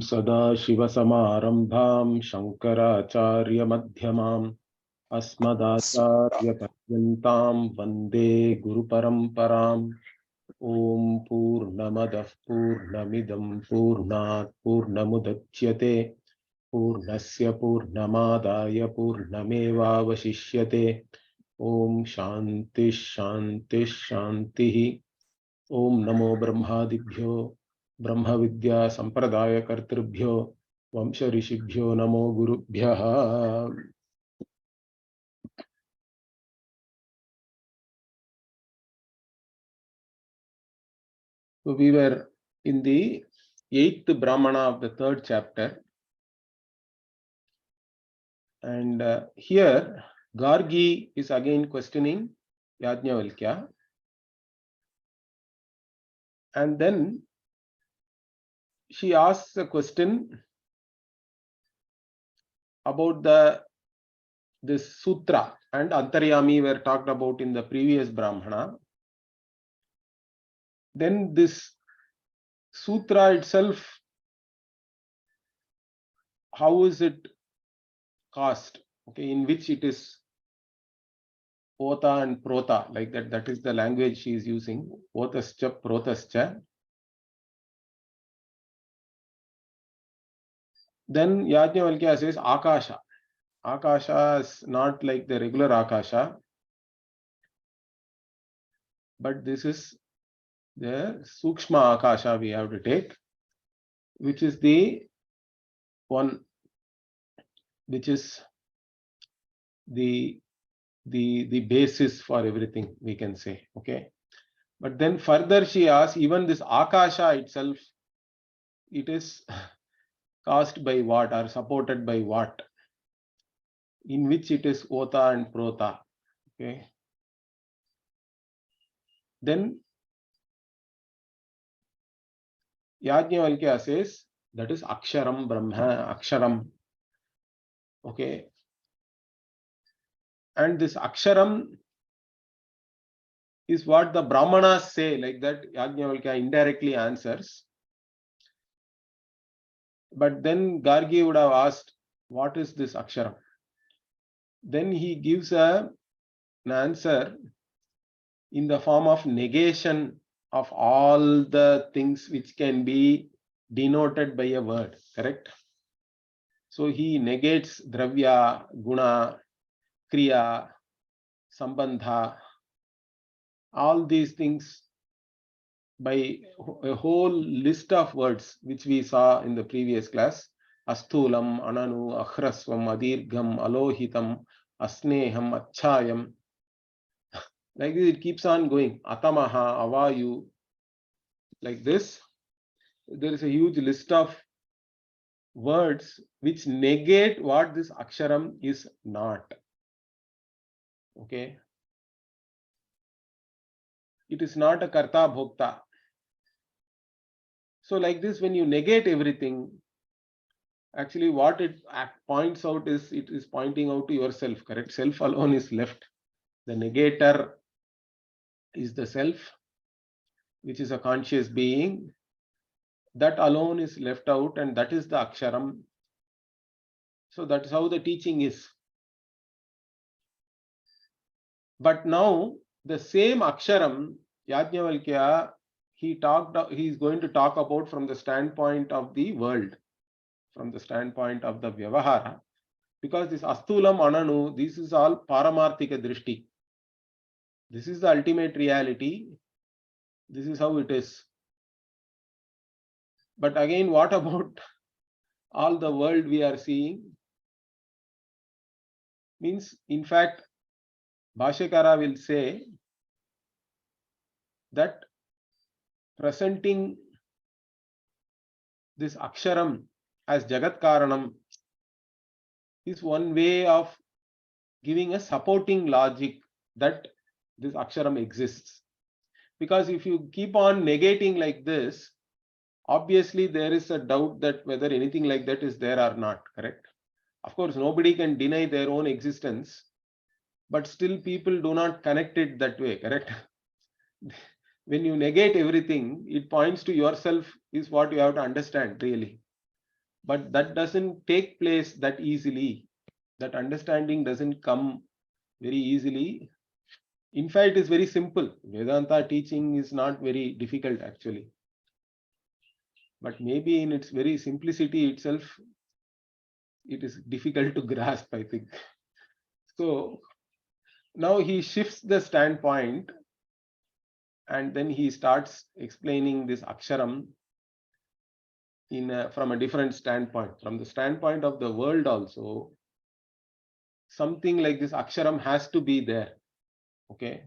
Sadashivasamarambham Shankaracharya-madhyamam Asmadacharya-paryantam Vande Guru-paramparam. Om Purnamadah Purnamidam Purnat Purnamudachyate Purnasya Purnamadaya Purnamevavashishyate. Om Shanti Shanti Shanti. Om Namo Brahmadibhyo Brahma Vidya Sampradaya Kartribhyo Vamsha Rishibhyo Namo Gurubhyaha. So we were in the 8th Brahmana of the 3rd chapter, and here Gargi is again questioning Yajnavalkya, and then she asks a question about this sutra, and Antaryami were talked about in the previous Brahmana. Then this sutra itself, how is it cast? Okay, in which it is Ota and Prota, like that. That is the language she is using. Otascha, Protascha. Then Yajnavalkya says Akasha. Akasha is not like the regular Akasha, but this is the Sukshma Akasha we have to take, which is the one which is the basis for everything, we can say. Okay, but then further she asks, even this Akasha itself, it is caused by what or supported by what, in which it is Ota and Prota. Okay, then Yajnavalkya says that is Aksharam Brahma, Aksharam. Okay, and this Aksharam is what the Brahmanas say, like that. Yajnavalkya indirectly answers. But then Gargi would have asked, what is this Aksharam? Then he gives an answer in the form of negation of all the things which can be denoted by a word, correct? So he negates Dravya, Guna, Kriya, Sambandha, all these things by a whole list of words which we saw in the previous class. Asthulam, Ananu, Akhrasvam, Adirgham, Alohitam, Asneham, Achayam. Like this, it keeps on going. Atamaha, Avayu. Like this, there is a huge list of words which negate what this Aksharam is not. Okay. It is not a Karta Bhokta. So like this, when you negate everything, actually what it points out is, it is pointing out to yourself, correct? Self alone is left. The negator is the self, which is a conscious being. That alone is left out, and that is the Aksharam. So that is how the teaching is. But now the same Aksharam, Yajnavalkya, he is going to talk about from the standpoint of the world, from the standpoint of the Vyavahara, because this Astulam Ananu, this is all Paramarthika Drishti. This is the ultimate reality. This is how it is. But again, what about all the world we are seeing? Means, in fact, Bhashyakara will say that presenting this Aksharam as Jagat Karanam is one way of giving a supporting logic that this Aksharam exists. Because if you keep on negating like this, obviously there is a doubt that whether anything like that is there or not, correct? Of course, nobody can deny their own existence, but still people do not connect it that way, correct? When you negate everything, it points to yourself is what you have to understand, really. but that doesn't take place that easily. That understanding doesn't come very easily. In fact, it's very simple. Vedanta teaching is not very difficult actually. But maybe in its very simplicity itself, it is difficult to grasp, I think. So now he shifts the standpoint and then he starts explaining this aksharam from a different standpoint. From the standpoint of the world also, something like this aksharam has to be there. Okay.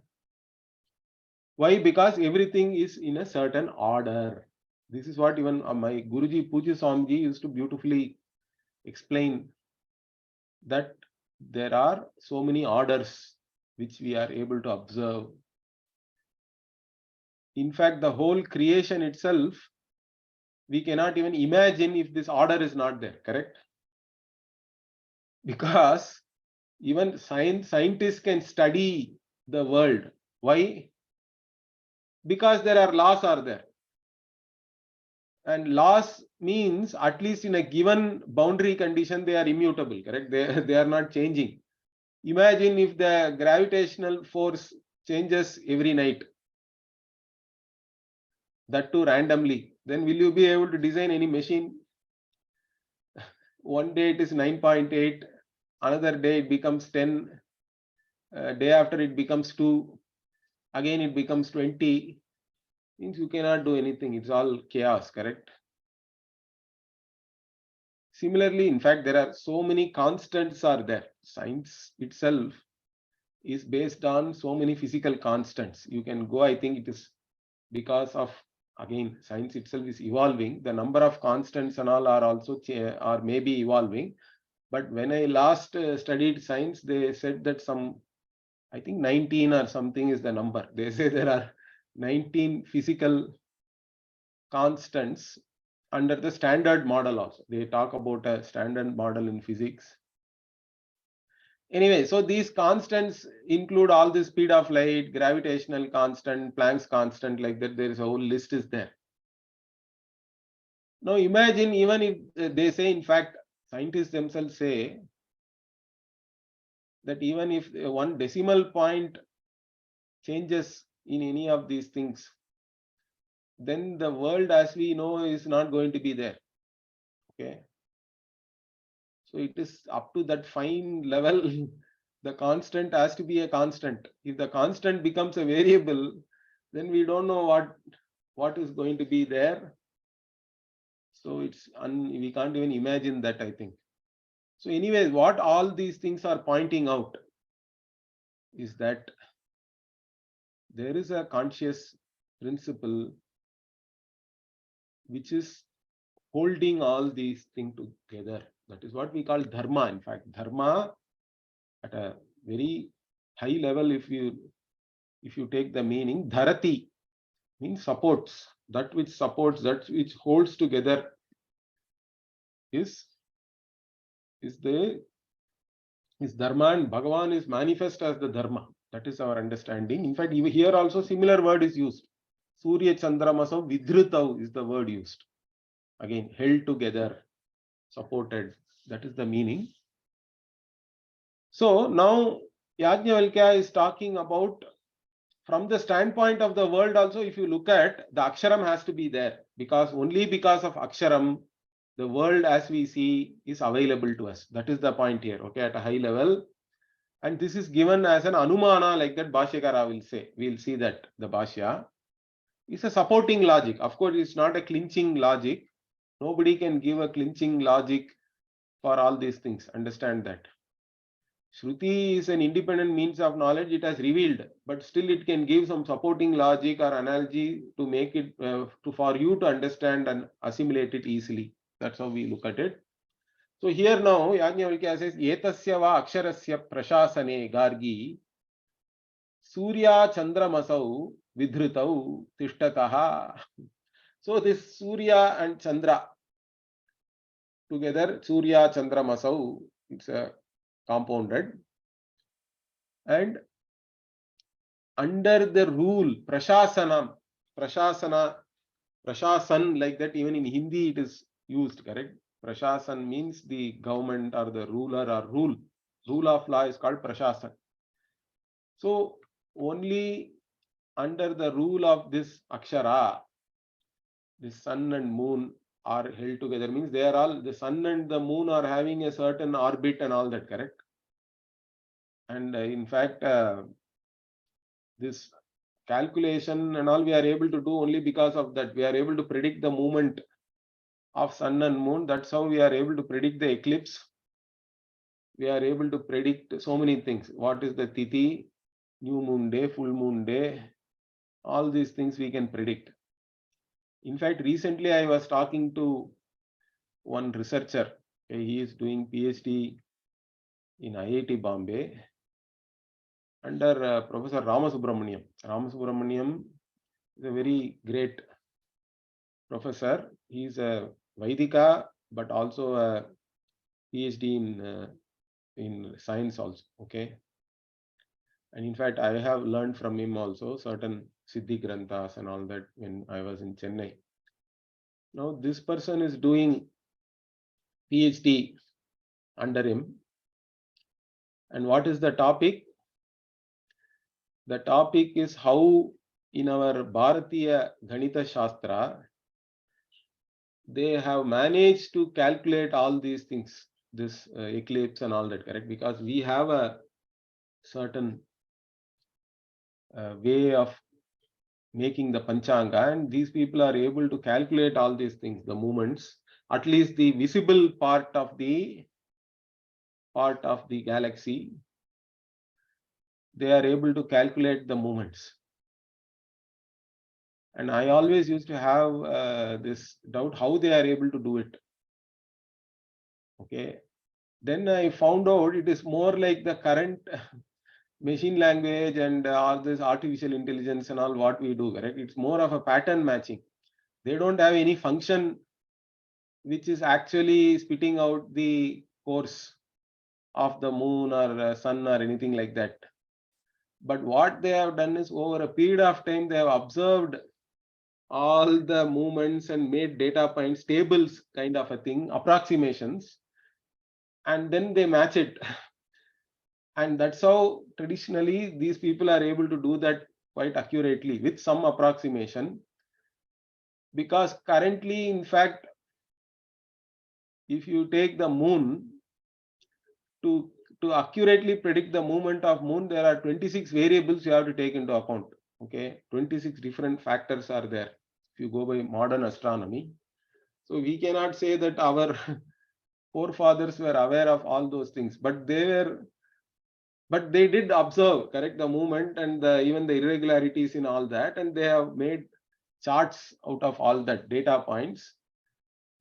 Why? Because everything is in a certain order. This is what even my Guruji Puji Swamiji used to beautifully explain, that there are so many orders which we are able to observe. In fact, the whole creation itself, we cannot even imagine if this order is not there, correct? Because even scientists can study the world. Why? Because there are laws are there. And laws means at least in a given boundary condition, they are immutable, correct? They are not changing. Imagine if the gravitational force changes every night, that too randomly, then will you be able to design any machine? One day it is 9.8, another day it becomes 10, day after it becomes 2, again it becomes 20. Means you cannot do anything. It's all chaos, correct? Similarly, in fact, there are so many constants are there. Science itself is based on so many physical constants. You can go, I think it is because of, again, science itself is evolving. The number of constants and all are also are maybe evolving. But when I last studied science, they said that some, I think 19 or something is the number. They say there are 19 physical constants under the standard model also. They talk about a standard model in physics. Anyway, so these constants include all the speed of light, gravitational constant, Planck's constant, like that. There is a whole list is there. Now imagine, even if they say, in fact, scientists themselves say that even if one decimal point changes in any of these things, then the world as we know is not going to be there. Okay. So it is up to that fine level. The constant has to be a constant. If the constant becomes a variable, then we don't know what is going to be there. So we can't even imagine that, I think. So anyways, what all these things are pointing out is that there is a conscious principle which is holding all these things together. That is what we call dharma. In fact, dharma at a very high level, if you take the meaning, dharati means supports. That which supports, that which holds together is dharma, and Bhagavan is manifest as the dharma. That is our understanding. In fact, here also similar word is used. Surya Chandramasam Vidhrutau is the word used. Again, held together, supported. That is the meaning. So now Yajnavalkya is talking about, from the standpoint of the world also, if you look at, the aksharam has to be there, because only because of aksharam the world as we see is available to us. That is the point here, okay, at a high level. And this is given as an anumana, like that Bhashyakara will say. We'll see that the Bhashya is a supporting logic. Of course, it's not a clinching logic. Nobody can give a clinching logic for all these things. Understand that. Shruti is an independent means of knowledge. It has revealed, but still it can give some supporting logic or analogy to make it for you to understand and assimilate it easily. That's how we look at it. So here now Yajnavalkya says, Etasya va aksharasya prashasane gargi Surya Chandramasau Vidhrutau Tishtataha. So this Surya and Chandra together, Surya Chandramasau, it's a compounded, and under the rule, prashasana, prashasan, like that, even in Hindi it is used, correct? Prashasan means the government or the ruler or rule. Rule of law is called Prashasan. So only under the rule of this Akshara, the sun and moon are held together. Means they are all, the sun and the moon are having a certain orbit and all that, correct? And in fact, this calculation and all we are able to do only because of that. We are able to predict the movement of sun and moon. That's how we are able to predict the eclipse. We are able to predict so many things. What is the tithi, new moon day, full moon day, all these things we can predict. In fact, recently I was talking to one researcher. He is doing PhD in IIT Bombay under Professor Ramasubramaniam. Ramasubramaniam is a very great professor. He is a Vaidika, but also a PhD in science also. Okay. And in fact, I have learned from him also certain Siddhi Granthas and all that when I was in Chennai. Now, this person is doing PhD under him. And what is the topic? The topic is how in our Bharatiya Ganita Shastra, they have managed to calculate all these things, this eclipse and all that, correct? Because we have a certain way of making the Panchanga, and these people are able to calculate all these things, the movements, at least the visible part of the galaxy, they are able to calculate the movements. And I always used to have this doubt how they are able to do it. Okay. Then I found out it is more like the current machine language and all this artificial intelligence and all what we do, correct? It's more of a pattern matching. They don't have any function which is actually spitting out the course of the moon or sun or anything like that. But what they have done is over a period of time, they have observed all the movements and made data points, tables kind of a thing, approximations, and then they match it. And that's how traditionally these people are able to do that quite accurately with some approximation. Because currently, in fact, if you take the moon, to accurately predict the movement of moon, there are 26 variables you have to take into account. Okay, 26 different factors are there if you go by modern astronomy. So we cannot say that our forefathers were aware of all those things, but they did observe, correct, the movement and even the irregularities in all that, and they have made charts out of all that data points.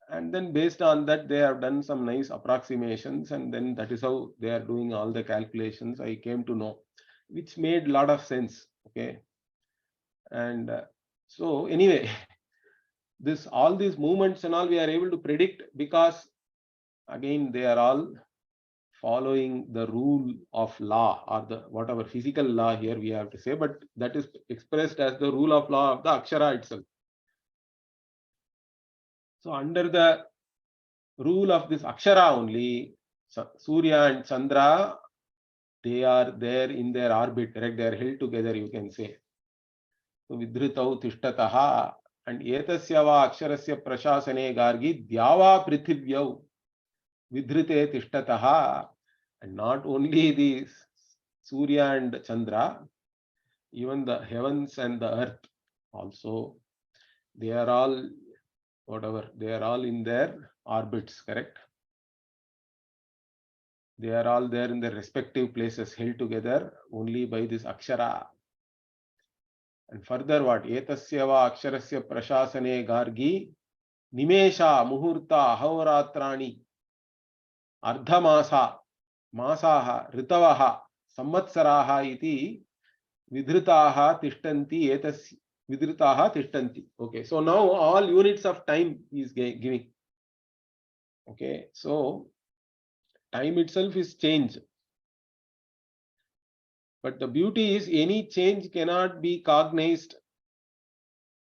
And then based on that, they have done some nice approximations, and then that is how they are doing all the calculations, I came to know, which made a lot of sense. Okay. And so anyway, all these movements and all we are able to predict because again they are all following the rule of law, or the whatever physical law here we have to say, but that is expressed as the rule of law of the Akshara itself. So under the rule of this Akshara only, Surya and Chandra, they are there in their orbit, correct? They are held together, you can say. So Vidhritau Tishtataha, and Etasya va Aksharasya Prashasane Gargi Dyava Prithivyau Vidhrite Tishtataha. And not only the Surya and Chandra, even the heavens and the earth also, they are all they are all in their orbits, correct? They are all there in their respective places, held together only by this Akshara. And further what? Etasya va Aksharasya Prashasane Gargi Nimesha Muhurta Ahoratrani Ardhamasa Masaha Ritavaha Samvatsaraha iti Vidhritaha Tishtanti Etasya Vidhritaha Tishtanti. Okay, so now all units of time is giving. Okay, so time itself is change. But the beauty is any change cannot be cognized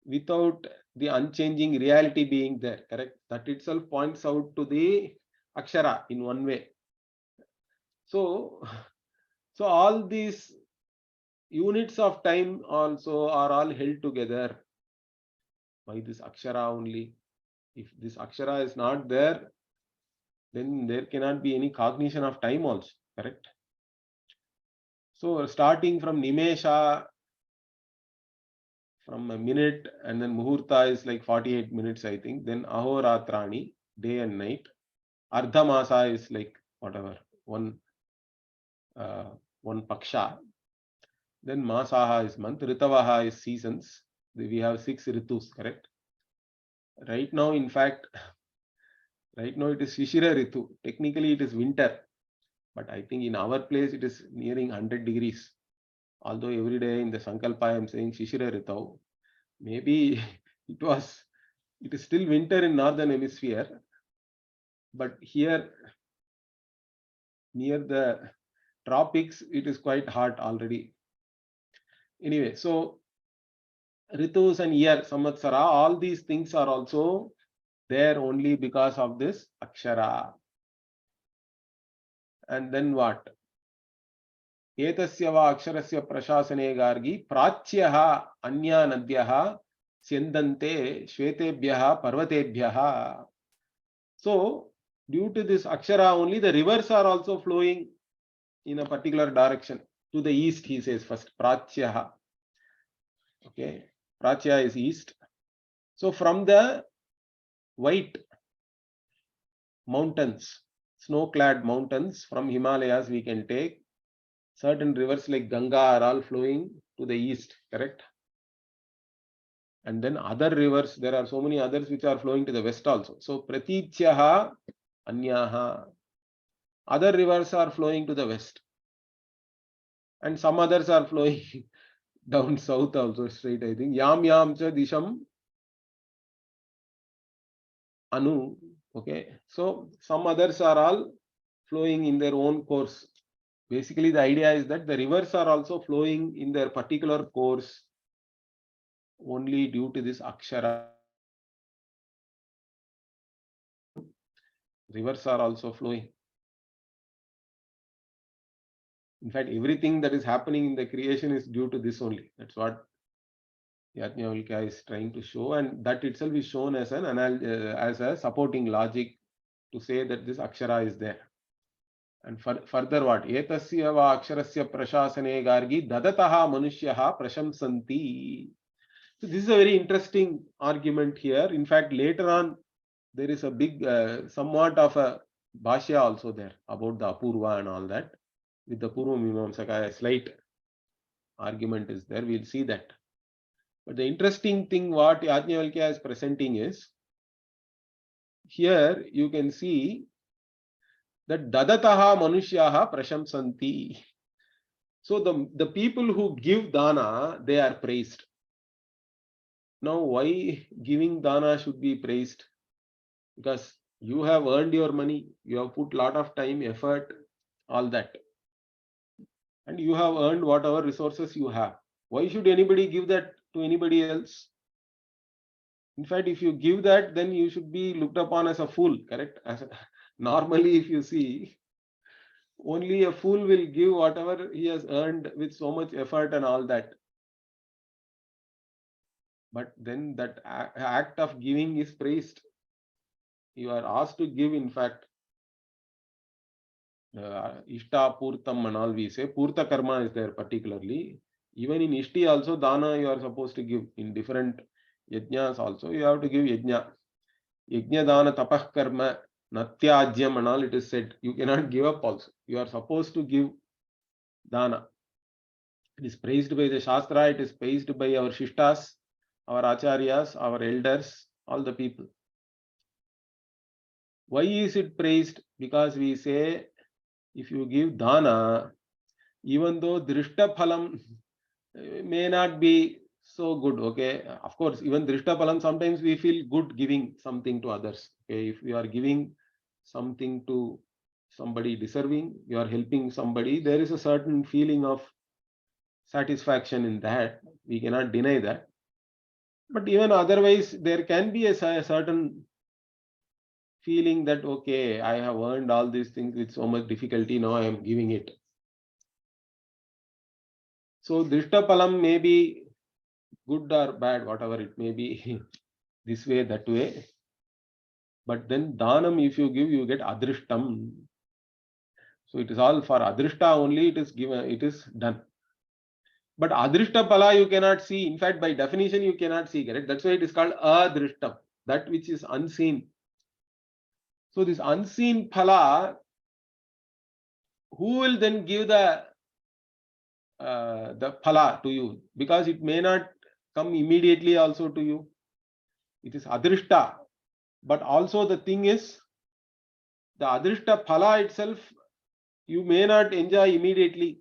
without the unchanging reality being there, correct? That itself points out to the akshara in one way. So, so all these units of time also are all held together by this akshara only. If this akshara is not there, then there cannot be any cognition of time also, correct? So starting from nimesha, from a minute, and then muhurta is like 48 minutes, I think. Then ahoratrani, day and night. Ardhamasa is like whatever, one paksha. Then masaha is month, ritavaha is seasons. We have 6 ritus, correct? Right now, in fact, right now it is Shishira Ritu. Technically, it is winter, but I think in our place it is nearing 100 degrees. Although every day in the Sankalpa I am saying Shishira Ritu, maybe it is still winter in northern hemisphere, but here near the tropics it is quite hot already. Anyway, so ritus and year, samvatsara, all these things are also there only because of this akshara. And then what? एतस्य वा अक्षरस्य प्रशासने गार्गी प्राच्यः अन्या नद्यः स्यन्दन्ते श्वेतेभ्यः पर्वतेभ्यः. So due to this akshara only, the rivers are also flowing in a particular direction. To the east, he says first, pratyah. Okay, prachya is east. So from the white mountains, snow-clad mountains from Himalayas, we can take certain rivers like Ganga are all flowing to the east, correct? And then other rivers, there are so many others which are flowing to the west also. So pratityaha anyaha. Other rivers are flowing to the west. And some others are flowing down south also straight, I think. Yam yam cha disham anu. Okay. So some others are all flowing in their own course. Basically, the idea is that the rivers are also flowing in their particular course only due to this akshara. Rivers are also flowing. In fact, everything that is happening in the creation is due to this only. That's what Yajnavalkya is trying to show, and that itself is shown as as a supporting logic to say that this akshara is there. And further what? Etasya va aksharasya prashasane gargi dadataha manushyaha prashamsanti. So this is a very interesting argument here. In fact, later on, there is a big, somewhat of a Bhashya also there about the Apurva and all that. With the Purva Mimamsaka, a slight argument is there. We'll see that. But the interesting thing what Yajnavalkya is presenting is, here you can see that dadataha manushyaha prashamsanti. So the people who give dana, they are praised. Now why giving dana should be praised? Because you have earned your money, you have put lot of time, effort, all that. And you have earned whatever resources you have. Why should anybody give that to anybody else? In fact, if you give that, then you should be looked upon as a fool, correct? Normally, if you see, only a fool will give whatever he has earned with so much effort and all that. But then that act of giving is praised. You are asked to give, in fact, Ishta Purtam and all we say. Purta Karma is there particularly. Even in Ishti also, Dana you are supposed to give. In different Yajnas also, you have to give Yajna. Yajna Dana Tapah Karma, Natyajyam and all it is said. You cannot give up also. You are supposed to give Dana. It is praised by the Shastra, it is praised by our Shishtas, our Acharyas, our elders, all the people. Why is it praised? Because we say, if you give dana, even though drishta phalam may not be so good, okay? Of course, even drishta phalam, sometimes we feel good giving something to others. Okay, if we are giving something to somebody deserving, you are helping somebody, there is a certain feeling of satisfaction in that. We cannot deny that. But even otherwise, there can be a certain feeling that, okay, I have earned all these things with so much difficulty, now I am giving it. So Drishtapalam may be good or bad, whatever it may be, this way, that way. But then Dhanam, if you give, you get Adrishtam. So it is all for Adrishta only, it is given, it is done. But Adrishta Pala you cannot see. In fact, by definition, you cannot see, correct? That's why it is called Adrishtam, that which is unseen. So this unseen Pala, who will then give the Pala to you? Because it may not come immediately also to you. It is Adrishta. But also the thing is, the Adrishta Pala itself, you may not enjoy immediately.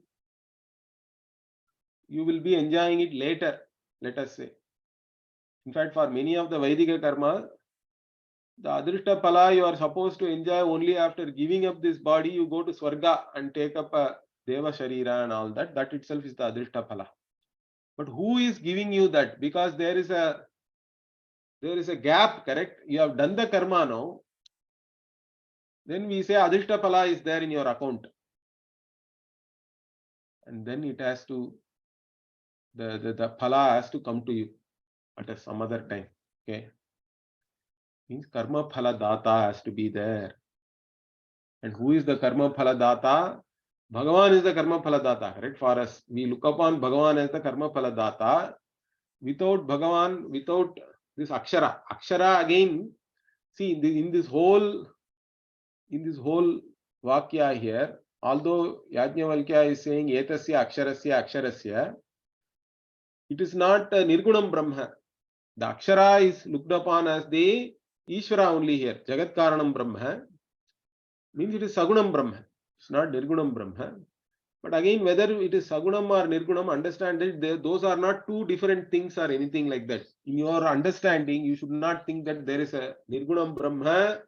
You will be enjoying it later, let us say. In fact, for many of the Vaidika karma, the Adrishta Pala you are supposed to enjoy only after giving up this body. You go to Swarga and take up a Deva Sharira and all that. That itself is the Adrishta Pala. But who is giving you that? Because there is a gap, correct? You have done the karma now. Then we say Adrishta Pala is there in your account. And then it has to, the Pala has to come to you at some other time. Okay. Means Karma Phala Data has to be there. And who is the Karma Phala Data? Bhagavan is the Karma Phala Data, correct? For us, we look upon Bhagavan as the Karma Phala Data. Without Bhagavan, without this Akshara. Akshara again, see in this whole Vakya here, although Yajnavalkya is saying Etasya Aksharasya Aksharasya, it is not Nirgunam Brahma. The Akshara is looked upon as the Ishvara only here. Jagat Karanam Brahma means it is Sagunam Brahma. It's not Nirgunam Brahma. But again, whether it is Sagunam or Nirgunam, understand that those are not two different things or anything like that. In your understanding, you should not think that there is a Nirgunam Brahma,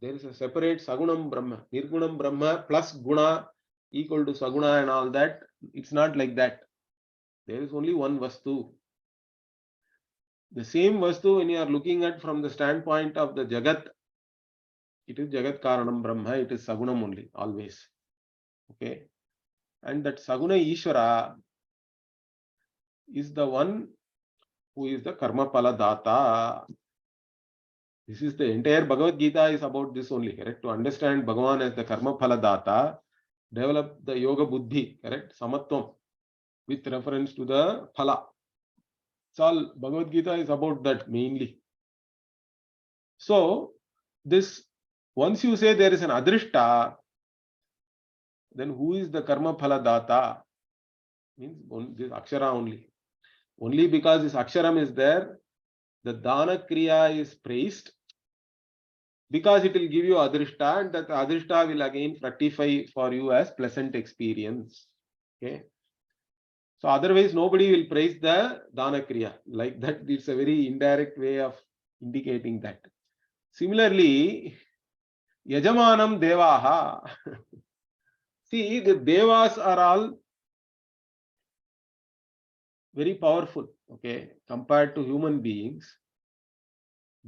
there is a separate Sagunam Brahma. Nirgunam Brahma plus Guna equal to Saguna and all that. It's not like that. There is only one Vastu. The same Vastu, when you are looking at from the standpoint of the Jagat, it is Jagat Karanam Brahma, it is Sagunam only, always. Okay. And that Saguna Ishvara is the one who is the Karma Pala Data. This is the entire Bhagavad Gita is about this only, correct? To understand Bhagavan as the Karma Phala Data, develop the Yoga Buddhi, correct? Samatvam, with reference to the Phala. It's all Bhagavad Gita is about that mainly. So, this, once you say there is an Adrishta, then who is the Karma Phala Data? Means this Akshara only. Only because this Aksharam is there, the Dana Kriya is praised, because it will give you Adrishta, and that Adrishta will again fructify for you as pleasant experience. Okay. So otherwise, nobody will praise the Dana Kriya. Like that, it's a very indirect way of indicating that. Similarly, Yajamanam Devaha. See, the Devas are all very powerful, okay, compared to human beings.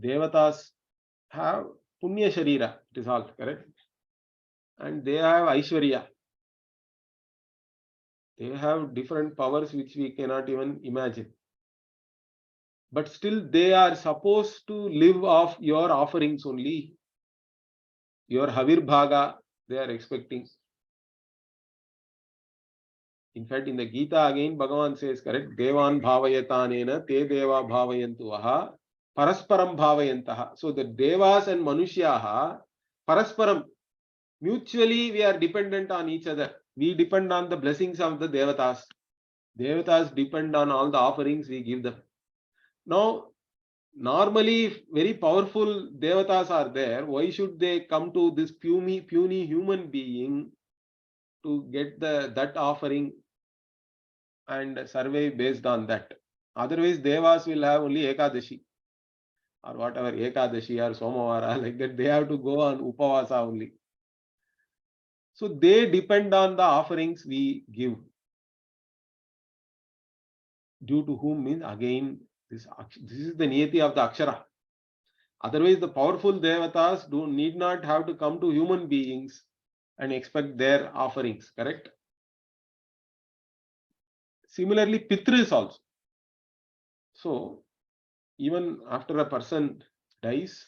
Devatas have Punya Sharira, it is all correct. And they have Aishwarya. They have different powers which we cannot even imagine. But still, they are supposed to live off your offerings only. Your Havir Bhaga, they are expecting. In fact, in the Gita again, Bhagavan says, correct, Devan Bhavayatanena, Te Deva Bhavayantuvaha, Parasparam Bhavayantaha. So the Devas and Manushyaha, Parasparam, mutually we are dependent on each other. We depend on the blessings of the Devatas. Devatas depend on all the offerings we give them. Now, normally, if very powerful Devatas are there, why should they come to this puny human being to get that offering and survey based on that? Otherwise, Devas will have only Ekadashi or whatever, Ekadashi or Somavara, like that. They have to go on Upavasa only. So they depend on the offerings we give. Due to whom means again This is the niyati of the akshara. Otherwise, the powerful devatas need not have to come to human beings and expect their offerings, correct? Similarly, pitris also. So, even after a person dies,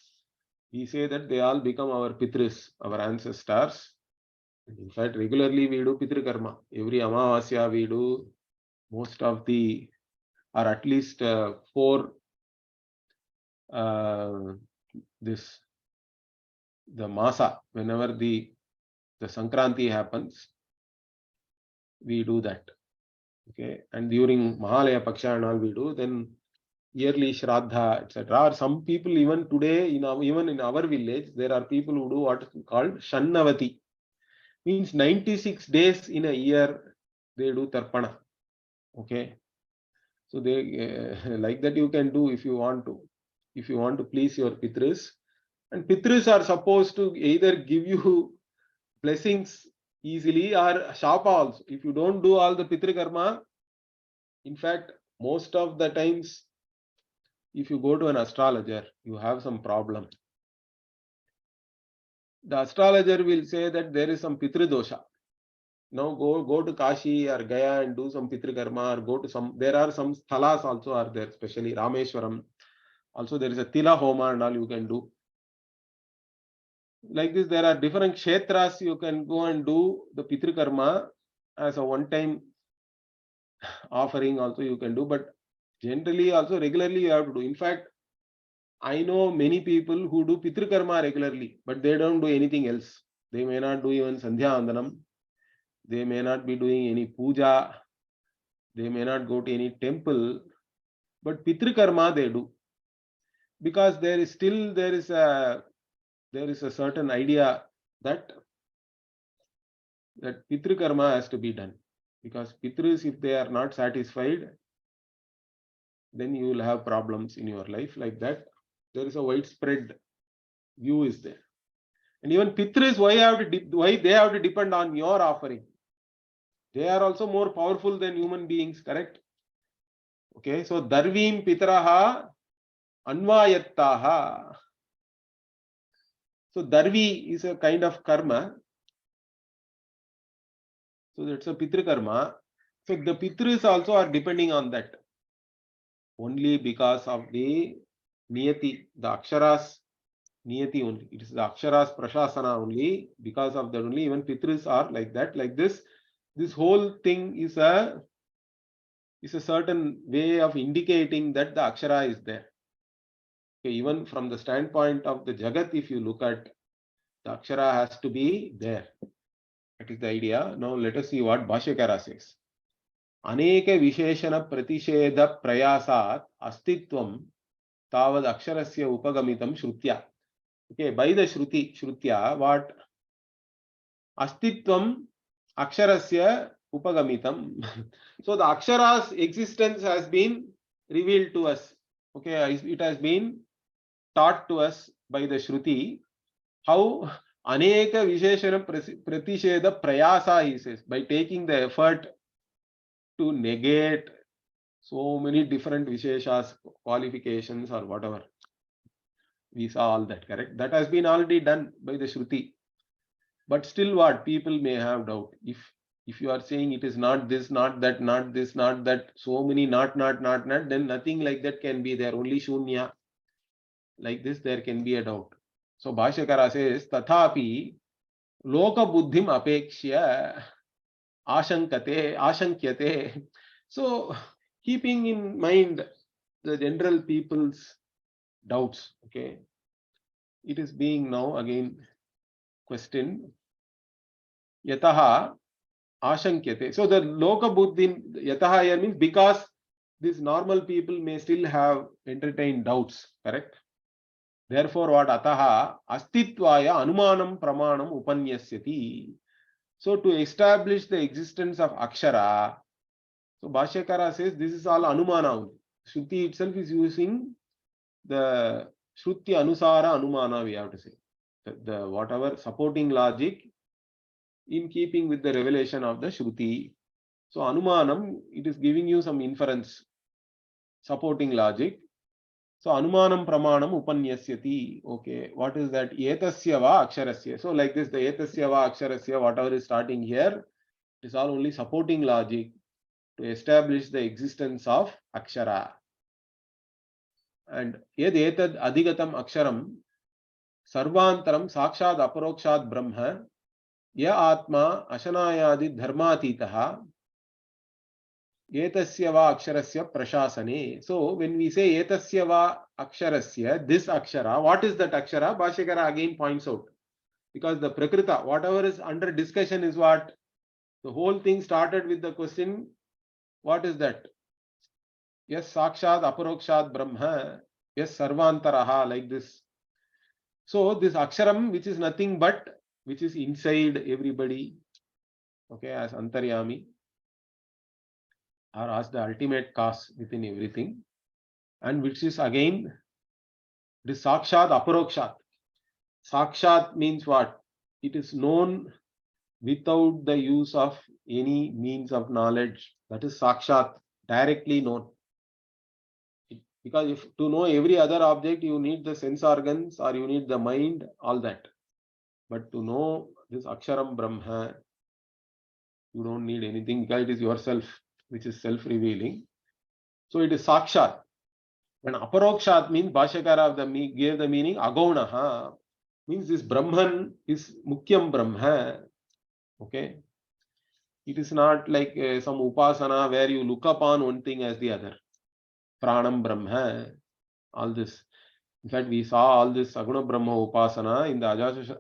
we say that they all become our pitris, our ancestors. In fact, regularly we do pitri karma. Every Amavasya we do most of the, or at least 4 the Masa, whenever the Sankranti happens, we do that. Okay, and during Mahalaya Paksha and all we do, then yearly Shraddha, etc. Or some people even today, even in our village, there are people who do what is called Shannavati. Means 96 days in a year they do Tarpana. Okay, so they like that you can do if you want to. If you want to please your Pitris. And Pitris are supposed to either give you blessings easily or shapa also. If you don't do all the Pitri Karma, in fact, most of the times, if you go to an astrologer, you have some problem. The astrologer will say that there is some Pitri dosha. Now go to Kashi or Gaya and do some Pitri Karma, or go to some, there are some sthalas also are there, especially Rameshwaram. Also there is a Tila Homa and all you can do. Like this, there are different kshetras you can go and do the Pitri Karma as a one-time offering also you can do, but generally also regularly you have to do. In fact, I know many people who do Pitri Karma regularly, but they don't do anything else. They may not do even Sandhya Vandanam. They may not be doing any puja. They may not go to any temple, but Pitri Karma they do. Because there is a certain idea that Pitri Karma has to be done. Because Pitris, if they are not satisfied, then you will have problems in your life like that. There is a widespread view is there. And even Pitris, why they have to depend on your offering? They are also more powerful than human beings, correct? Okay, so Darvim Pitraha Anvayattaha. So Darvi is a kind of karma. So that's a Pitri karma. So the Pitris also are depending on that. Only because of the Niyati, the Aksharas Niyati only. It is the Aksharas Prashasana only. Because of that only, even Pitris are like that, like this. This whole thing is a certain way of indicating that the Akshara is there. Okay, even from the standpoint of the Jagat, if you look at, the Akshara has to be there. That is the idea. Now let us see what Bhashyakara says. Aneka Visheshana Pratishedha Prayasat Astitvam Tavad Aksharasya Upagamitam Shrutya. Okay, by the Shrutya, what? Astitvam Aksharasya Upagamitam. So the Akshara's existence has been revealed to us. Okay, it has been taught to us by the Shruti. How? Aneka Visheshana Pratisheda Prayasa, he says, by taking the effort to negate so many different Visheshas, qualifications or whatever. We saw all that, correct? That has been already done by the Shruti. But still what? People may have doubt. If you are saying it is not this, not that, not this, not that, so many not, then nothing like that can be there. Only Shunya. Like this, there can be a doubt. So Bhashyakara says, Tathapi Loka Buddhim Apekshya Ashankyate. So keeping in mind the general people's doubts, okay, it is being now again questioned. Yataha Ashankyate. So the Loka Buddhim, Yataha here means because these normal people may still have entertained doubts, correct? Therefore, what? Ataha Astitvaya Anumanam Pramanam Upanyasyati. So to establish the existence of Akshara, so Bhashyakara says this is all Anumana. Shruti itself is using the Shruti Anusara Anumana, we have to say. The whatever supporting logic in keeping with the revelation of the Shruti. So Anumanam, it is giving you some inference. supporting logic. So anumanam pramanam upanyasyati. Okay, what is that? Etasya va aksharasya. So like this, the etasya va aksharasya, whatever is starting here, it is all only supporting logic to establish the existence of akshara. And yad etad adhigatam aksharam sarvantaram sakshad aparokshad brahma ya atma ashanayadi dharmatitaha etasya va aksharasya prashasane. So when we say etasya va aksharasya, this akshara, what is that akshara? Bhashyakara again points out. Because the prakrita, whatever is under discussion is what? The whole thing started with the question, what is that? Yes, sakshad aparokshad brahma, yes, sarvantaraha, like this. So this aksharam, which is nothing but, which is inside everybody, okay, as antaryami, or as the ultimate cause within everything, and which is again this sakshad aparokshad. Sakshat means what? It is known without the use of any means of knowledge. That is sakshat, directly known. Because if to know every other object, you need the sense organs or you need the mind, all that. But to know this aksharam brahma, you don't need anything because it is yourself, which is self-revealing. So it is sakshat. And aparokshat means Bhashyakara gave the meaning agaunaha. Means this Brahman is mukyam brahma. Okay. It is not like some upasana where you look upon one thing as the other. Pranam brahma. All this. In fact, we saw all this Aguna Brahma Upasana in the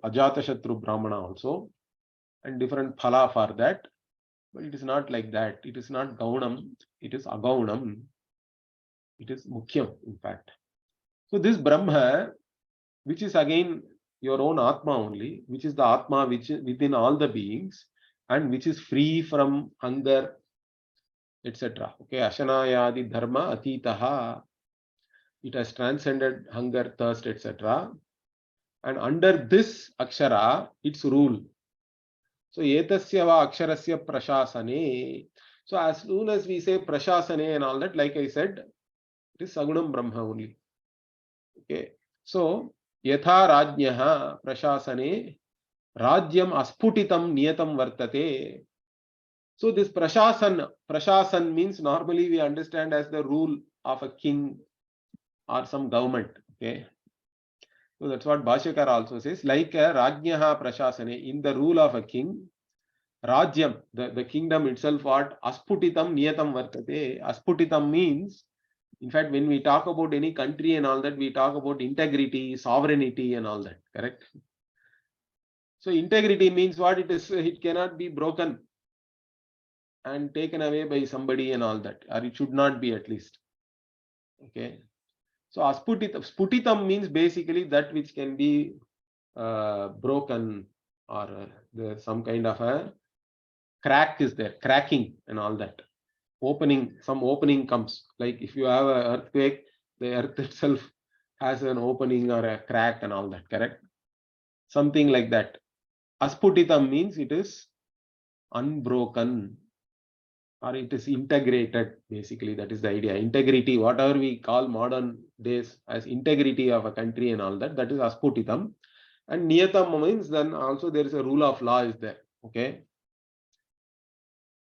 Ajatashatru Brahmana also, and different phala for that. But it is not like that. It is not Gaunam, it is Agaunam. It is Mukhyam, in fact. So this Brahma, which is again your own Atma only, which is the Atma which is within all the beings, and which is free from hunger, etc. Okay, Ashanayadi Dharma Atitaha. It has transcended hunger, thirst, etc. And under this akshara, its rule. So etasya va aksharasya prashasane. So as soon as we say prashasane and all that, like I said, it is sagunam brahma only. Okay. So yatha rajnyaha prashasane rajyam asputitam niyatam vartate. So this prashasan means normally we understand as the rule of a king or some government. Okay. So that's what Bhashyakara also says, like a Rajnyaha Prashasane, in the rule of a king, Rajyam, the kingdom itself, what? Asputitam Niyatam Vartate. Asputitam means, in fact, when we talk about any country and all that, we talk about integrity, sovereignty and all that, correct? So integrity means what? It cannot be broken and taken away by somebody and all that, or it should not be at least. Okay. So sputitam means basically that which can be broken, or some kind of a crack is there, cracking and all that. Some opening comes. Like if you have an earthquake, the earth itself has an opening or a crack and all that, correct? Something like that. Asputitam means it is unbroken, or it is integrated, basically. That is the idea. Integrity, whatever we call modern days as integrity of a country and all that, that is asputitam. And niyatam means then also there is a rule of law is there. Okay.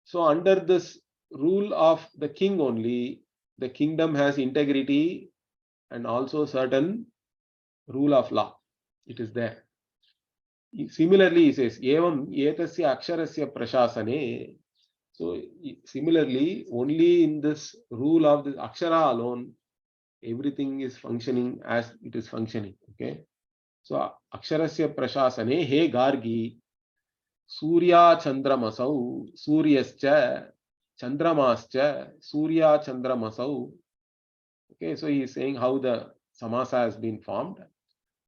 So under this rule of the king only, the kingdom has integrity and also certain rule of law. It is there. Similarly, he says, evam etasya aksharasya prashasane. So similarly, only in this rule of this akshara alone, everything is functioning as it is functioning. Okay. So aksharasya prashasane, he gargi, surya chandramasau, suryascha, chandramascha, surya chandramasau. Okay, so he is saying how the samasa has been formed.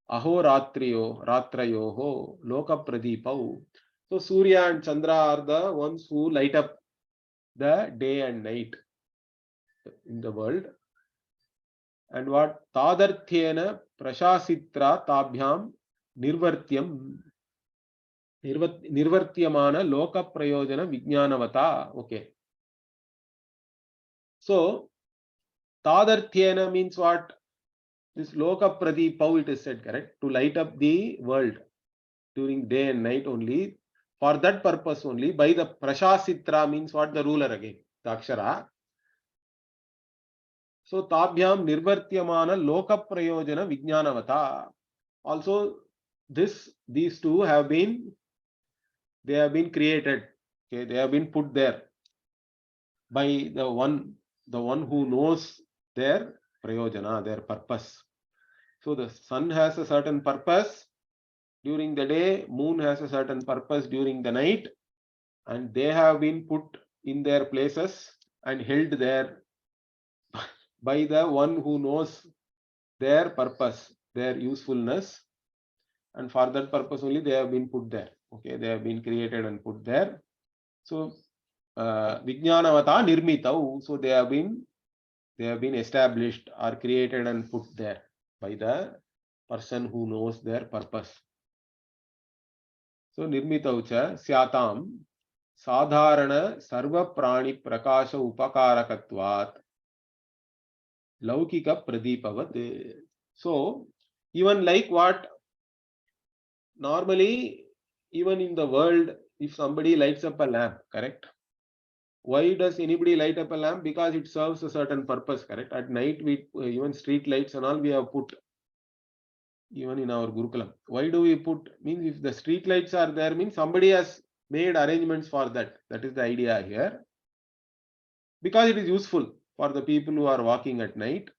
Aho ratrayoho, loka pradipau. So Surya and Chandra are the ones who light up the day and night in the world. And what? Tadarthyena prashasitra tabhyam nirvartyam nirvartyamana loka prayojana vijnanavata. Okay. So Tadarthyena means what? This loka pradipau, it is said, correct? To light up the world during day and night only. For that purpose only, by the prashasitra means what? The ruler again, the akshara. So tabhyam nirvartyamana loka prayojana vijnanavata. Also, these two have been created. Okay, they have been put there by the one who knows their prayojana, their purpose. So the sun has a certain purpose during the day, moon has a certain purpose during the night, and they have been put in their places and held there by the one who knows their purpose, their usefulness, and for that purpose only they have been put there. Okay, they have been created and put there. So Vijnanavata nirmitau, so they have been established or created and put there by the person who knows their purpose. So nirmitau cha syatam sadharana sarva prani prakasha upakarakatvat laukika pradipavat. So even like what normally, even in the world, if somebody lights up a lamp, correct? Why does anybody light up a lamp? Because it serves a certain purpose, correct? At night, we even street lights and all we have put, even in our Gurukulam. Why do we put? Means if the street lights are there, means somebody has made arrangements for that. That is the idea here. Because it is useful for the people who are walking at night.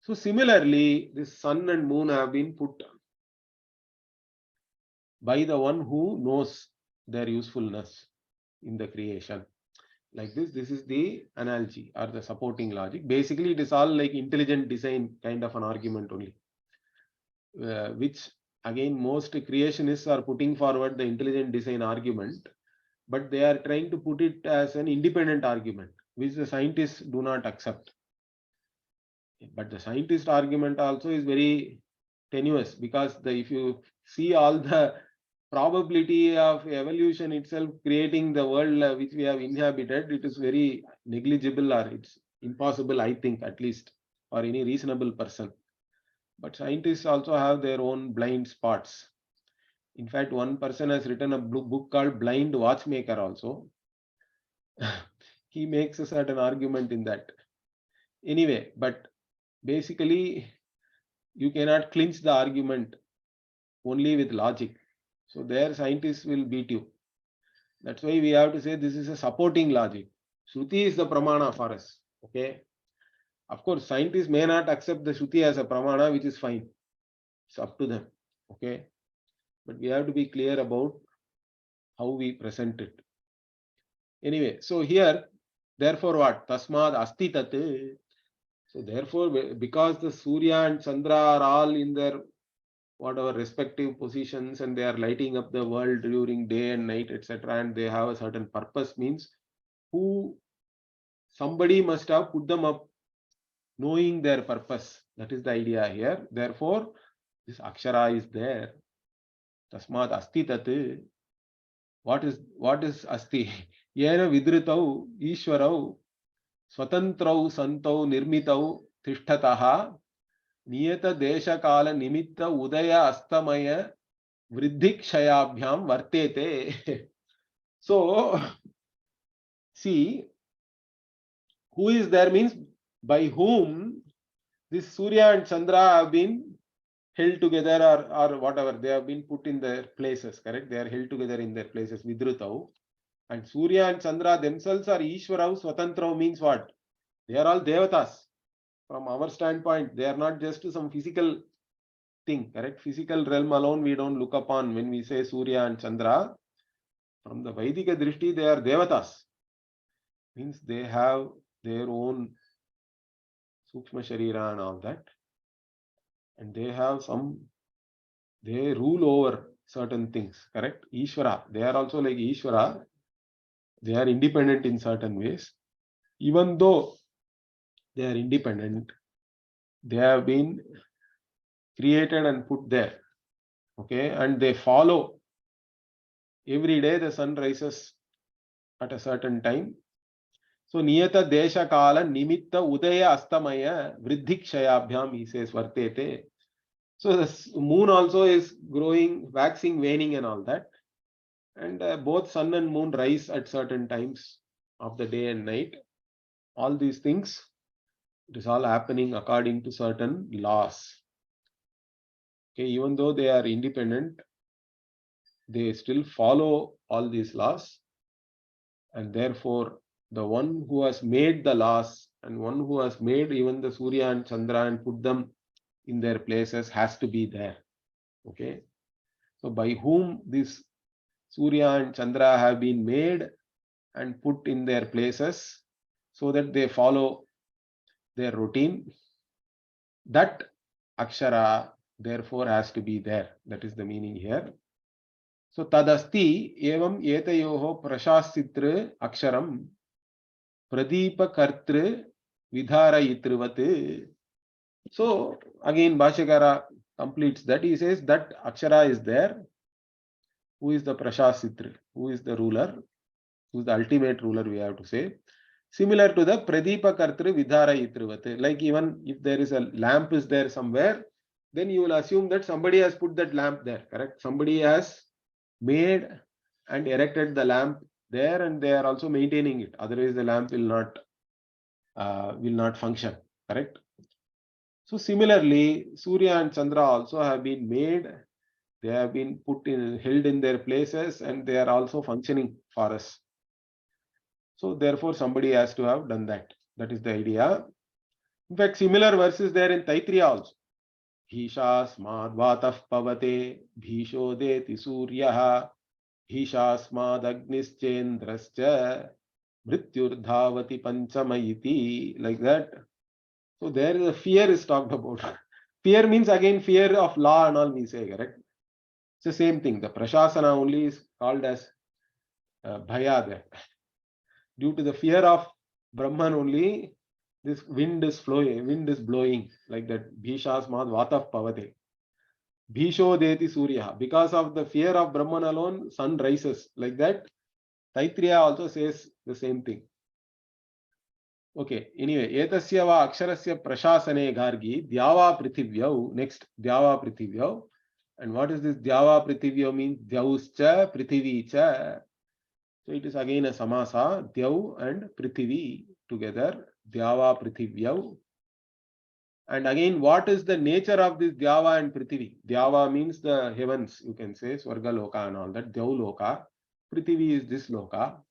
So similarly, this sun and moon have been put by the one who knows their usefulness in the creation. Like this is the analogy or the supporting logic. Basically, it is all like intelligent design kind of an argument only, which again most creationists are putting forward the intelligent design argument, but they are trying to put it as an independent argument, which the scientists do not accept. But the scientist argument also is very tenuous, because if you see all the probability of evolution itself creating the world which we have inhabited, it is very negligible, or it's impossible, I think, at least for any reasonable person. But scientists also have their own blind spots. In fact, one person has written a book called Blind Watchmaker also. He makes a certain argument in that. Anyway, but basically, you cannot clinch the argument only with logic. So there scientists will beat you. That's why we have to say this is a supporting logic. Shruti is the pramana for us. Okay. Of course, scientists may not accept the Shruti as a pramana, which is fine. It's up to them. Okay. But we have to be clear about how we present it. Anyway, so here, therefore what? Tasmad asti tat. So therefore, because the Surya and Chandra are all in their whatever respective positions and they are lighting up the world during day and night, etc., and they have a certain purpose, means somebody must have put them up knowing their purpose. That is the idea here. Therefore, this akshara is there. Tasmat asti tat. What is asti? Yena vidritau ishwarau swatantrau santau nirmitau tishtataha niyata desha kala nimitta udaya astamaya vriddhikshayabhyam vartete. So, see, who is there means by whom this Surya and Chandra have been held together, or whatever, they have been put in their places, correct? They are held together in their places, vidrutau. And Surya and Chandra themselves are Ishwarau, Swatantrau means what? They are all devatas. From our standpoint, they are not just some physical thing, correct? Physical realm alone we don't look upon when we say Surya and Chandra. From the Vaidika Drishti, they are devatas. Means they have their own Sukshma Sharira and all that. And they have they rule over certain things, correct? Ishvara, they are also like Ishvara. They are independent in certain ways. Even though they are independent, they have been created and put there. Okay, and they follow. Every day the sun rises at a certain time, So Niyata Desha Kala Nimitta Udaya Astamaya Vriddhi Kshayabhyam, he says, Vartete. So the moon also is growing, waxing, waning and all that. And both sun and moon rise at certain times of the day and night. All these things, it is all happening according to certain laws. Okay, even though they are independent, they still follow all these laws. And therefore, the one who has made the laws and one who has made even the Surya and Chandra and put them in their places has to be there. Okay. So by whom this Surya and Chandra have been made and put in their places so that they follow their routine, that Akshara therefore has to be there. That is the meaning here. So tadasti evam etayoho prashasitra aksharam pradeepa kartru vidharayitrivate. So again Bhashyakara completes that. He says that Akshara is there. Who is the Prashasitra? Who is the ruler? Who is the ultimate ruler, we have to say. Similar to the Pradeepa Kartru Vidharayitrivate. Like even if there is a lamp is there somewhere, then you will assume that somebody has put that lamp there, correct? Somebody has made and erected the lamp there and they are also maintaining it. Otherwise the lamp will not function, correct? So similarly, Surya and Chandra also have been made. They have been held in their places and they are also functioning for us. So therefore somebody has to have done that. That is the idea. In fact, similar verses there in Taittiriya also. Bhishasmad vatah pavate bhishodeti suryaha bhishasmad agnischendrascha mrityurdhavati panchamayiti, like that. So there is a fear is talked about. Fear means again fear of law and all we say, correct? It's the same thing. The prashasana only is called as bhaya there. Due to the fear of Brahman only, this wind is blowing like that. Bhishasmad vatah pavate. Bhisho deti surya. Because of the fear of Brahman alone, sun rises like that. Taittiriya also says the same thing. Okay, anyway, etasya va aksharasya prashasane gargi dyava prithivyav. Next, dyava prithivyav. And what is this dyava prithivyav means? Dyauscha prithivicha. So it is again a samasa, Dyav and Prithivi together, Dyava Prithivyav. And again, what is the nature of this Dyava and Prithivi? Dyava means the heavens, you can say, Swarga Loka and all that, Dyav Loka. Prithivi is this Loka.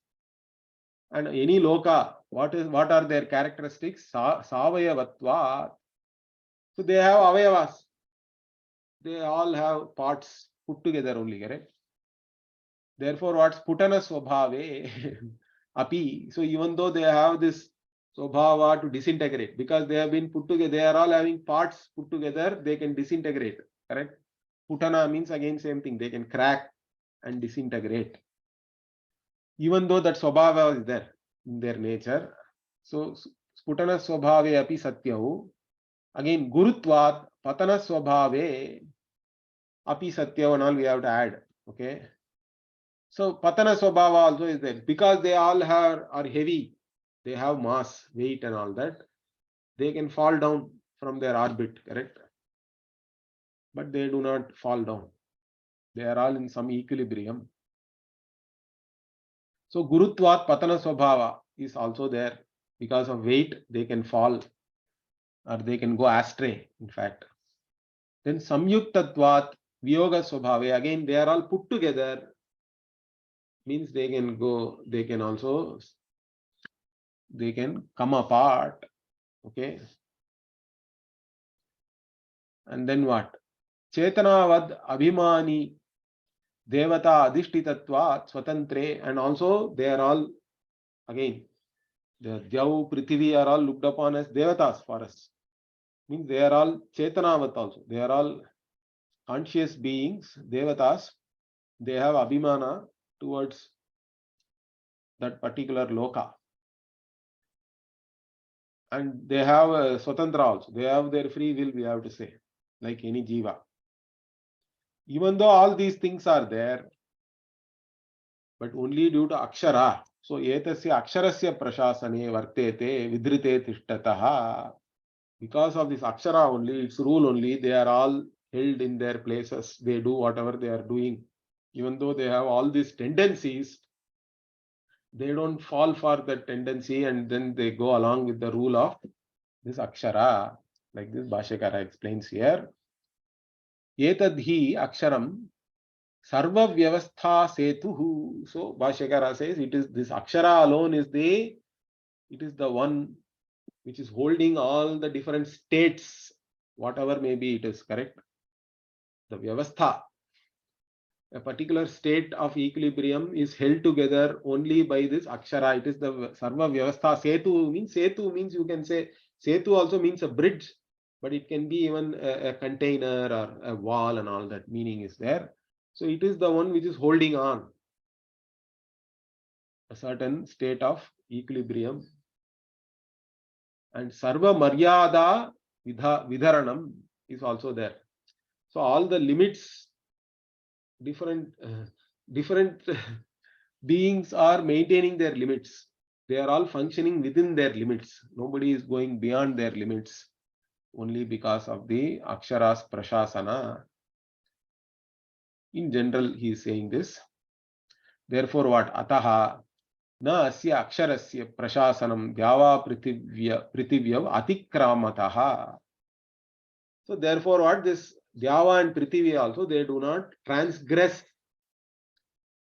And any Loka, what are their characteristics? Savayavatva. So they have avayavas. They all have parts put together only, correct? Therefore, what's putana swabhave api. So even though they have this swabhava to disintegrate, because they have been put together, they are all having parts put together, they can disintegrate. Correct? Putana means again same thing. They can crack and disintegrate. Even though that swabhava is there in their nature. So putana swabhave api satyahu. Again, gurutvat patana swabhave api satyahu and all we have to add. Okay. So Patana Swabhava also is there. Because they all are heavy, they have mass, weight and all that, they can fall down from their orbit, correct? But they do not fall down. They are all in some equilibrium. So Gurutvat Patana Swabhava is also there. Because of weight, they can fall or they can go astray, in fact. Then Samyuktatvat Vyoga Swabhave, again they are all put together. Means they can come apart. Okay. And then what? Chetanavad Abhimani Devata Adhishtitatva Swatantre, and also they are all again the Dyav Prithivi are all looked upon as Devatas for us. Means they are all Chetanavat also. They are all conscious beings, Devatas. They have Abhimana towards that particular loka. And they have Swatantra also. They have their free will, we have to say, like any Jiva. Even though all these things are there, but only due to Akshara. So etasya aksharasya prashasane vartete vidrite tishtataha. Because of this akshara only, its rule only, they are all held in their places. They do whatever they are doing. Even though they have all these tendencies, they don't fall for the tendency and then they go along with the rule of this akshara. Like this Bhashyakara explains here. Etadhi aksharam sarva vyavastha setuhu. So Bhashyakara says it is this akshara alone is the one which is holding all the different states, whatever may be it is, correct? The vyavastha, a particular state of equilibrium is held together only by this akshara. It is the sarva vyavastha. Setu means you can say, setu also means a bridge, but it can be even a container or a wall and all that meaning is there. So it is the one which is holding on a certain state of equilibrium. And sarva maryada vidharanam is also there. So all the limits, different beings are maintaining their limits. They are all functioning within their limits. Nobody is going beyond their limits only because of the aksharas prashasana. In general, he is saying this. Therefore, what? Ataha na asya aksharasya prashasanam dyava prithivyav atikramataha. So therefore, what? This Dyava and Prithvi also, they do not transgress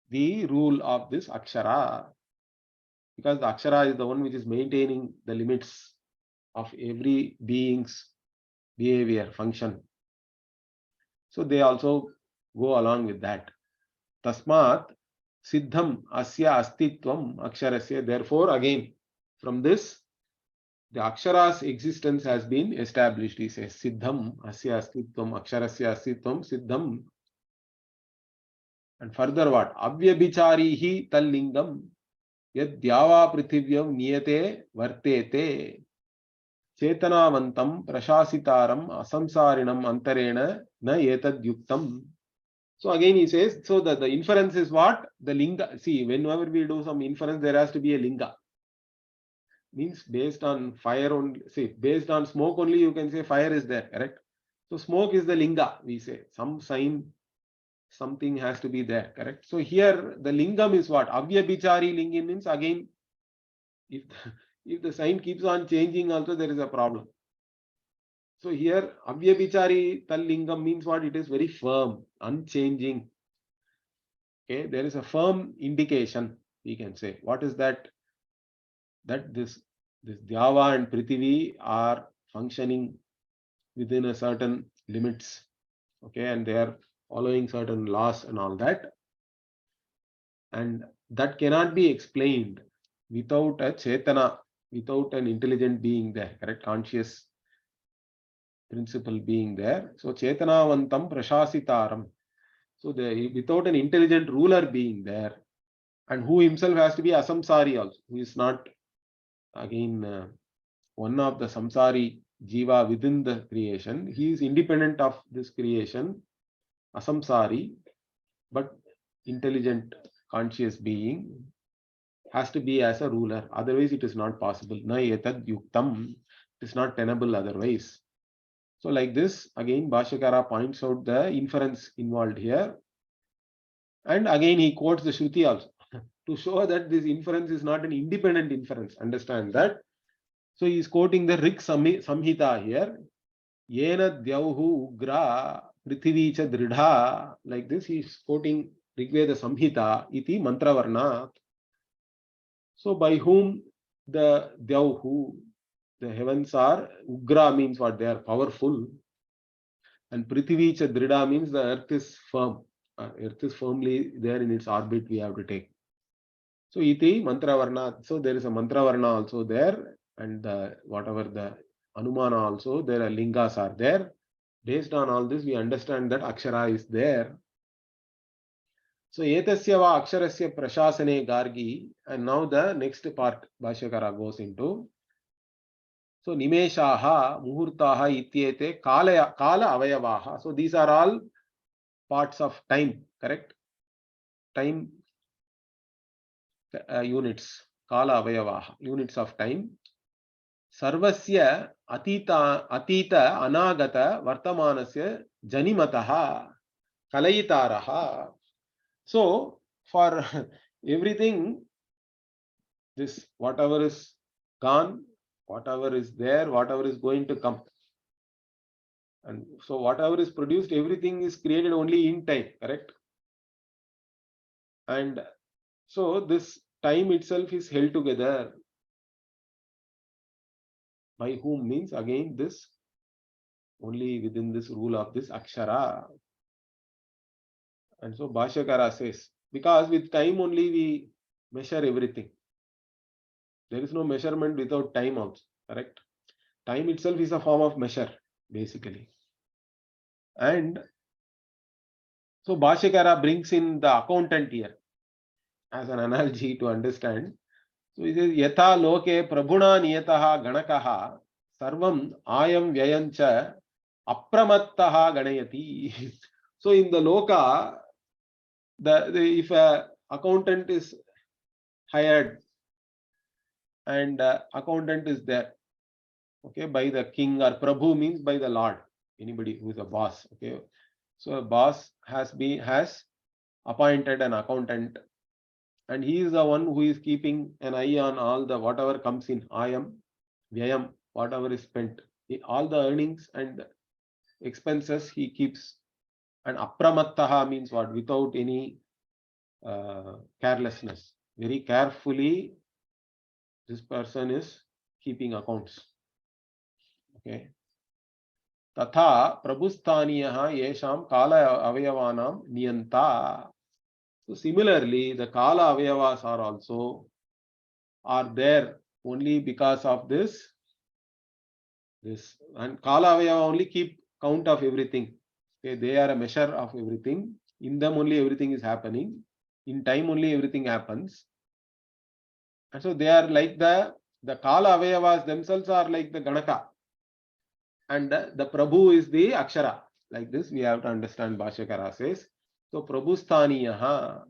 the rule of this Akshara. Because the Akshara is the one which is maintaining the limits of every being's behavior, function. So they also go along with that. Tasmat Siddham Asya Astitvam Aksharasya. Therefore, again, from this, the Akshara's existence has been established. He says, Siddham Asya Astitvam Aksharasya Astitvam Siddham. And further what? Avyabhicharihi tallingam yad dyava prithivyam niyate vartete chetanavantam prashasitaram asamsarinam antarena na etad yuktam. So again he says, so the inference is what? The linga. See, whenever we do some inference, there has to be a linga. Means based on fire only, see, based on smoke only you can say fire is there, correct? So smoke is the linga, we say. Some sign, something has to be there, correct? So here the lingam is what? Avyabhichari lingam means again, if the sign keeps on changing also there is a problem. So here Avyabhichari tal lingam means what? It is very firm, unchanging. Okay, there is a firm indication, we can say. What is that? That this Dyava and Prithvi are functioning within a certain limits. Okay, and they are following certain laws and all that. And that cannot be explained without a chetana, without an intelligent being there, correct? Conscious principle being there. So chetanavantam prashasitaram. So without an intelligent ruler being there, and who himself has to be asamsari also, who is not again one of the samsari jiva within the creation. He is independent of this creation, asamsari, but intelligent, conscious being has to be as a ruler. Otherwise, it is not possible. Na etad yuktam. It is not tenable otherwise. So like this, again, Bhashyakara points out the inference involved here. And again, he quotes the Shruti also to show that this inference is not an independent inference. Understand that? So he is quoting the Rik Samhita here. Yena Dyauhu Ugra Prithivi cha Dridha. Like this, he is quoting Rigveda Samhita iti Mantravarna. So by whom the Dyauhu, the heavens are, Ugra means what? They are powerful. And Prithivi cha Dridha means the earth is firm. Earth is firmly there in its orbit, we have to take. So iti Mantravarna. So there is a Mantravarna also there. And whatever the Anumana also, there are lingas are there. Based on all this, we understand that Akshara is there. So etasya va aksharasya prashasane gargi. And now the next part Bhashyakara goes into. So nimeshaha, muhurtaha ityete kala avayavaha. So these are all parts of time, correct? Time units, kala avayavaha, units of time. Sarvasya atita anagata vartamanasya janimataha kalayitaraha. So for everything, this whatever is gone, whatever is there, whatever is going to come. And so whatever is produced, everything is created only in time, correct? And so this time itself is held together. By whom means again this only within this rule of this akshara. And so Bhashyakara says, because with time only we measure everything. There is no measurement without time also, correct? Time itself is a form of measure, basically. And so Bhashyakara brings in the accountant here as an analogy to understand. So he says, Yatha loke prabhuna niyataha ganakaha sarvam ayam vyayancha apramattaha ganayati. So in the loka, if a accountant is hired and accountant is there, okay, by the king, or prabhu means by the lord, anybody who is a boss, okay. So a boss has appointed an accountant, and he is the one who is keeping an eye on all the whatever comes in, ayam, vyayam, whatever is spent, all the earnings and expenses he keeps. And apramattaha means what? Without any carelessness. Very carefully this person is keeping accounts. Okay. Tatha prabhusthaniyaha yesham kala avayavanam niyanta. So similarly, the kala avayavas are there only because of this. And kala avayava only keep count of everything. Okay, they are a measure of everything. In them only everything is happening. In time only everything happens. And so they are like the kala avayavas themselves are like the ganaka. And the prabhu is the akshara. Like this we have to understand. Bhashyakara says. So prabhusthaniyaha.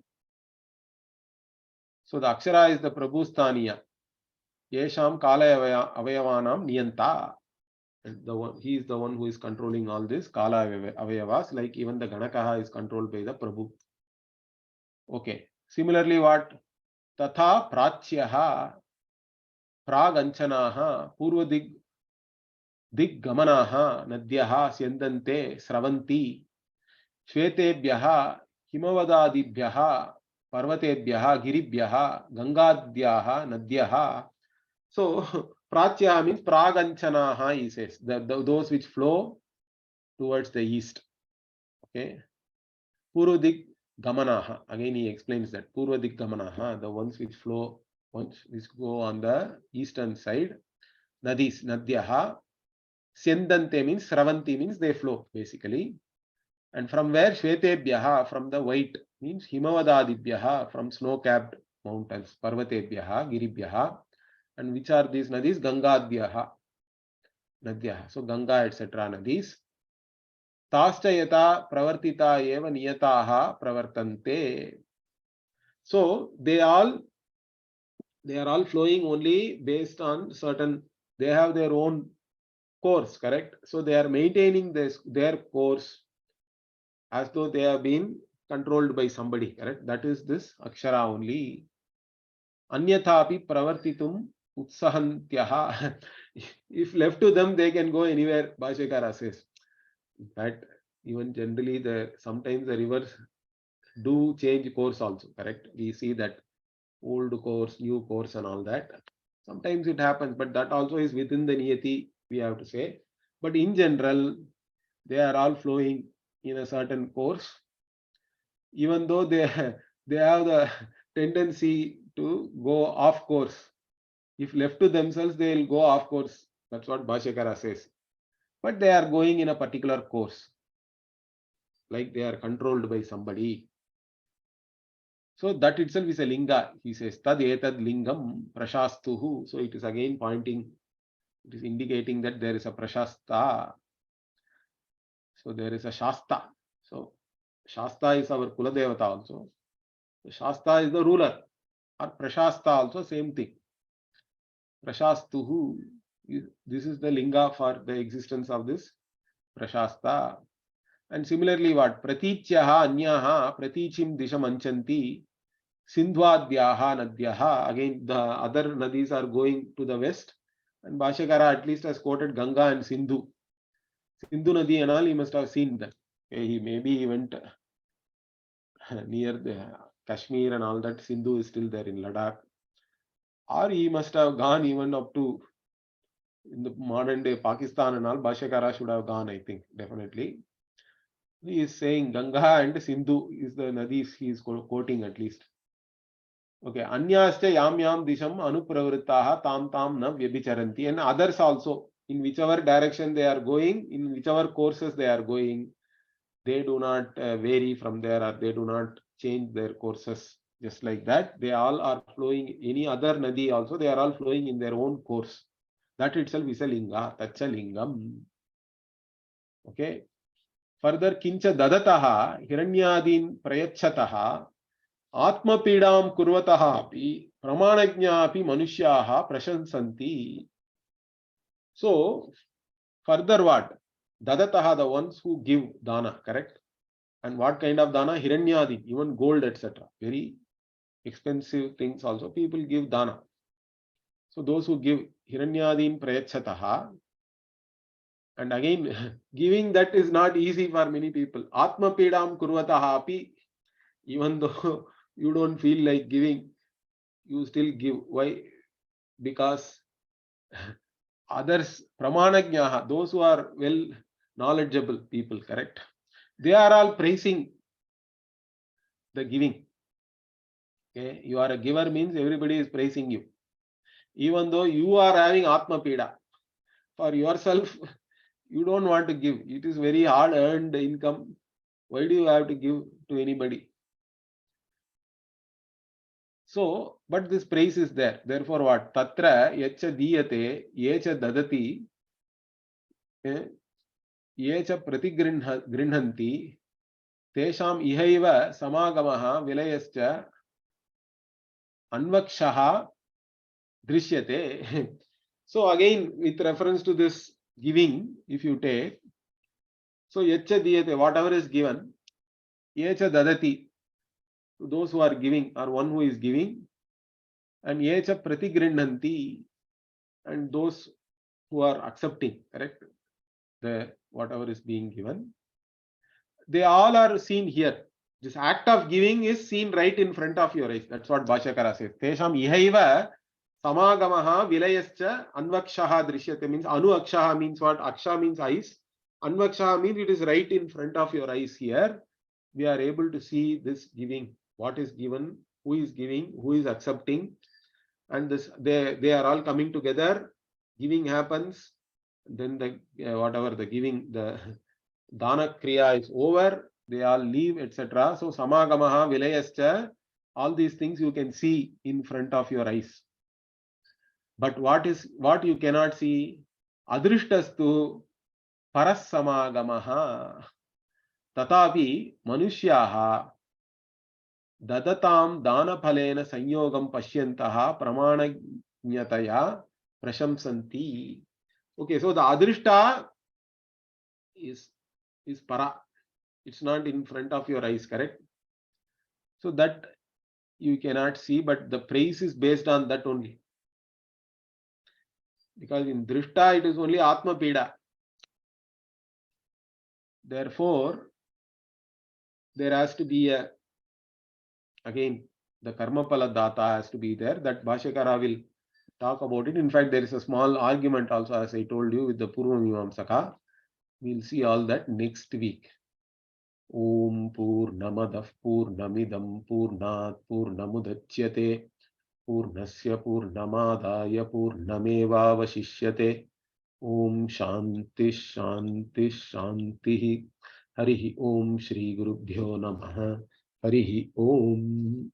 So the akshara is the prabhusthaniya. Yesham kala avayavanam niyanta. He is the one who is controlling all this kala avayavas, like even the ganakaha is controlled by the prabhu. Okay. Similarly, what? Tatha prachyaha praganchanaha purva diggamanaha nadyaha syandante sravanti shvetebhyaha himavadadibhyaha parvatebhyaha giribhyaha gangadhyaha nadyaha. So prachyaha means praganchanaha, he says, those which flow towards the east. Okay. Purvadik gamanaha. Again he explains that. Purvadik gamanaha, the ones which flow, which go on the eastern side. Nadis, nadyaha. Syendante means, sravanti means they flow, basically. And from where? Shvetebhyaha, from the white, means himavadadibhyaha, from snow-capped mountains. Parvatebhyaha, giribhyaha. And which are these nadis? Gangadhyaha. Nadyaha. So Ganga, etc. nadis. Tasta yata pravartita eva niyataha pravartante. So they are all flowing only based on certain, they have their own course, correct? So they are maintaining their course as though they have been controlled by somebody, correct? That is this akshara only. Anyathapi pravartitum utsahantyaha. If left to them, they can go anywhere, Bhashyakara says. In fact, even generally sometimes the rivers do change course also, correct? We see that old course, new course and all that. Sometimes it happens, but that also is within the niyati, we have to say. But in general, they are all flowing in a certain course, even though they have the tendency to go off course. If left to themselves, they will go off course. That's what Bhashyakara says. But they are going in a particular course, like they are controlled by somebody. So that itself is a linga. He says, Tad etad lingam prashastuhu. So it is again pointing, it is indicating that there is a prashasta. So there is a shasta. So shasta is our Kuladevata also. So shasta is the ruler. or prashasta also same thing. Prashastuhu, this is the linga for the existence of this prashasta. And similarly, what? Praticyaha anyaha pratichim disham anchanti sindhvadhyaha nadhyaha. Again, the other nadis are going to the west. And Bhashyakara at least has quoted Ganga and Sindhu. Sindhu Nadi and all, he must have seen that. Maybe he went near the Kashmir and all that. Sindhu is still there in Ladakh. Or he must have gone even up to in the modern day Pakistan and all. Bhashyakara should have gone, I think, definitely. He is saying Ganga and Sindhu is the nadis he is quoting at least. Okay, anyascha yam yam disham anupravrittaha tam tam na vyabhicharanti. And others also, in whichever direction they are going, in whichever courses they are going, they do not vary from there, or they do not change their courses. Just like that, they all are flowing. Any other nadi also, they are all flowing in their own course. That itself is a linga, tacha lingam. Okay. Further, kincha dadataha hiranyadin prayachataha atma pidam kurvataha api pramanajnya api manushyaha prashansanti. So, further what? Dadataha, the ones who give dana, correct? And what kind of dana? Hiranyadin, even gold, etc. Very expensive things also, people give dana. So, those who give hiranyadin prayachataha, and again, giving that is not easy for many people. Atma pidam kurvataha api, even though you don't feel like giving, you still give. Why? Because others, pramanajnaha, those who are well knowledgeable people, correct? They are all praising the giving. Okay, you are a giver means everybody is praising you. Even though you are having atma pida, for yourself, you don't want to give. It is very hard earned income. Why do you have to give to anybody? So, but this praise is there. Therefore, what? Tatra yacha diyate yecha dadati yecha pratigrinhanti tesham ihaiva samagamaha vilayascha anvakshaha drishyate. So again, with reference to this giving, if you take, so yacha diyate, whatever is given, yecha dadati, to those who are giving, or one who is giving, and yecha pratigrinhanti, and those who are accepting, correct, the whatever is being given, they all are seen here. This act of giving is seen right in front of your eyes. That's what Bhashyakara says. Tesham ihaiva samagamaha vilayascha anvakshaha drishyate, means anu akshaha means what? Aksha means eyes. Anvakshaha means it is right in front of your eyes here. We are able to see this giving. What is given, who is giving, who is accepting, and this they are all coming together. Giving happens, then the whatever the giving, the dana kriya is over, they all leave, etc. So samagamaha vilayascha, all these things you can see in front of your eyes. But what you cannot see? Adrishtastu paras samagamaha tatapi manushyaha dadatam dana phalena sanyogam pashyantaha pramanajnyataya prashamsanti. Okay, so the adrishta is para. It's not in front of your eyes, correct? So that you cannot see, but the praise is based on that only. Because in drishta, it is only atma pida. Therefore, there has to be a, again, the karma pala data has to be there. That Bhashyakara will talk about it. In fact, there is a small argument also, as I told you, with the Purva Mimamsaka. We'll see all that next week. Om Purnamadah Purnamidam Purnat Purnamudachyate Purnasya Purnamadaya Purnamevavashishyate. Om Shanti Shanti Shanti. Harihi Om Shri Gurubhyo Namaha. Harihi Om.